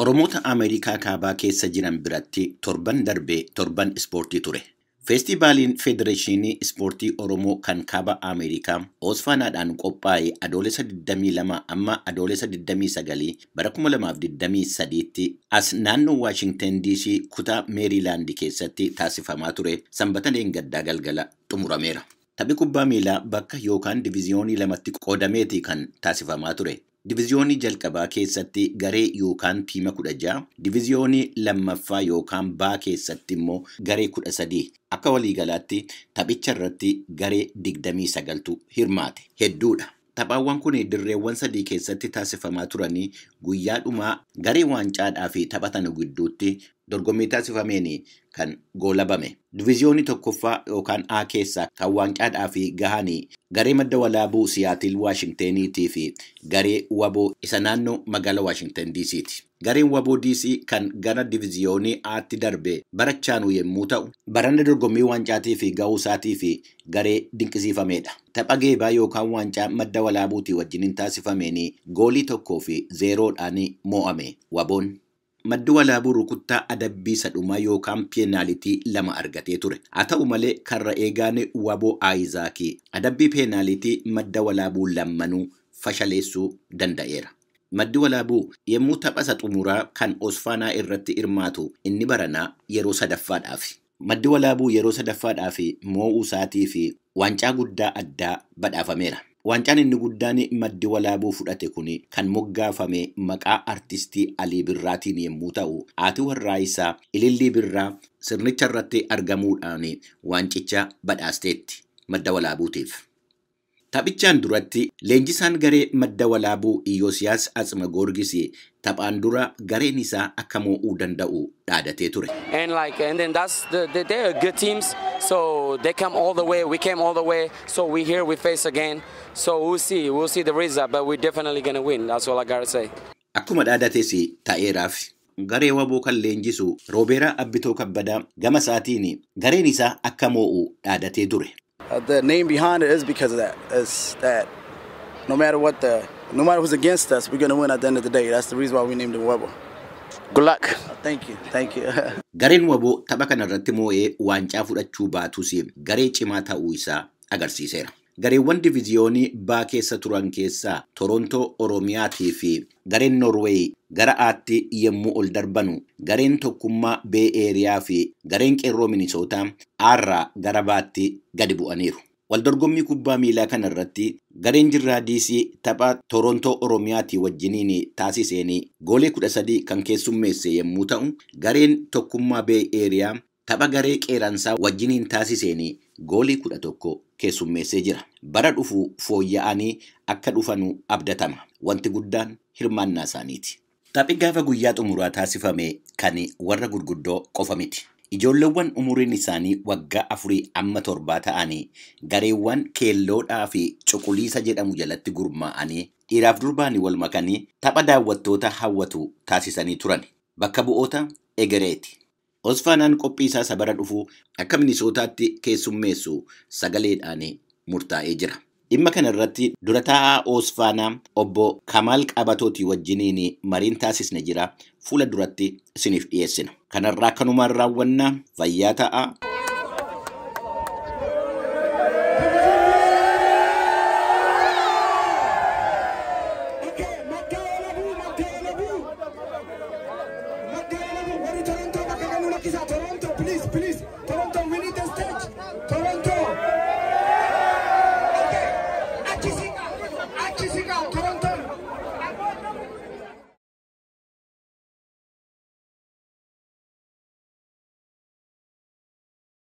Oromoota Ameerikaa kaabaa keessa jiran biratti torban darbee torban ispoortii ture. Feestivaaliin Federeeshinii Ispoortii Oromoo kan kaaba Ameerikaa Oosfaanaadhaan qophaa'e adoolessa 22 amma adoolessa 29 bara 2023tti as naannoo Waashingtan DC kutaa Meeriilaand keessatti taasifamaa ture sanbata gaddaa galgala xumurameera. Taphni kubbaa miilaa bakka yookaan diviiziyoonii lamatti qoodameeti kan taasifamaa ture. Diviiziyoonii jalqabaa keessatti garee yookaan tiima 16, diviiziyoonii lammaffaa yookaan baa keessatti immoo garee 13. Akka waliigalaatti taphicha irratti garee 29tu hirmaate. Hedduudha. Taphaawwan kun dirreewwan sadii keessatti taasifamaa turanii guyyaa dhumaa garee waancaadhaa fi taphatan gidduutti dorgommii taasifameen kan goolabame. Diviiziyoonii tokkoffaa yookaan A keessaa kan waancaadhaa fi gahanii garee madda walaabuu Siyaatil Waashingtaniitii fi garee waboo isa naannoo magaalaa Waashingtan DC'ti. Gareen waboo DC kan gara diviiziyoonii Aatti darbe barachaanu yommuu ta'u, baranna dorgommii waancaatii fi ga'uusaatii fi garee dinqisiifameedha. Tapha geebaa yookaan waancaa madda walaabuutii wajjin taasifameen goolii 1-0dhaan mo'ame waboon. Maddi walaabuu rukuttaa adabbii sadhumaa yookaan peenaalitii 2 argatee ture. Haa ta'u malee karra eegaan waboo Aayizaakii adabbii peenaalitii madda walaabuu lammanuu fashaleessuu danda'eera. Maddi walaabuu yommuu tapha xumuraa kan Oosfaanaa irratti hirmaatu inni baranaa yeroo sadaffaadhaaf. Maddi walaabuu yeroo sadaffaadhaaf mo'uu isaatii fi waancaa guddaa addaa badhaafameera. Waancaan inni guddaan maddi walaabuu fudhate kun kan moggaafame maqaa artistii Alii Birraatiin yommuu ta'u, haati warraa isaa Ilillii Birraa sirnicha irratti argamuudhaan waancicha badhaasteetti madda walaabuutiif. Taphichaan duratti leenjisaan garee madda walaabuu Iyoosiyaas Atsimagoorgis taphaan dura gareen isaa akka mo'uu danda'u dhaadatee ture. And then they're good teams, so they come all the way, we came all the way, so we here, we face again. So we'll see the result, but we're definitely gonna win. That's all I gotta say. Akkuma dhaadates ta'eeraaf garee waboo kan leenjisu Roobeeraa Abbitoo Kabbadaa gama isaatiin gareen isaa akka mo'uu dhaadatee ture. The name behind it is because of that. It's that no matter who's against us, we're gonna win at the end of the day. That's the reason why we named it Wabo. Good luck. Thank you. Gareen waboo tapha kana irratti mo'ee waancaa fudhachuu baatus garee cimaa ta'uu isaa agarsiiseera. Gareewwan diviiziyoonii baa keessa turan keessaa Torontoo Oromiyaatii fi gareen Norweey gara Aatti yommuu ol darbanu gareen tokkummaa Bee Eeriyaa fi gareen qeerroo Minisootaa Aarraa gara baatti gadi bu'aniiru. Waldorgommii kubbaa miilaa kana irratti gareen jirraa DC tapha Torontoo Oromiyaatii wajjiniin taasiseen goolee 13 kan keessummeesse yommuu ta'u, gareen tokkummaa Bee Eeriyaa tapha garee qeeransaa wajjiniin taasiseen goolii 11 keessummeessee jira. Bara dhufu fooyya'anii akka dhufanu abdatama. Wanti guddaan hirmaannaa isaaniiti. Taphni gaafa guyyaa xumuraa taasifame kan warra gurguddoo qofa miti. Ijoolleewwan umuriin isaanii waggaa 4 amma 7 ta'anii gareewwan keelloodhaa fi cuquliisa jedhamu jalatti gurmaa'anii dhiiraaf durbaanii wal makanii tapha daawwattoota hawwatu taasisanii turan. Bakka bu'oota Egereeti. Oosfaanaan qophii isaa bara dhufu akka Minisootaatti keessummeessu sagaleedhaan murtaa'ee jira. Dhimma kana irratti dura taa'aa Oosfaanaa obbo Kamaal Qabatootii wajjiniin mariin taasisne jira. Fuula duratti isiniif dhiyeessina. Kanarraa kanumaan raawwannaa fayyaa ta'aa.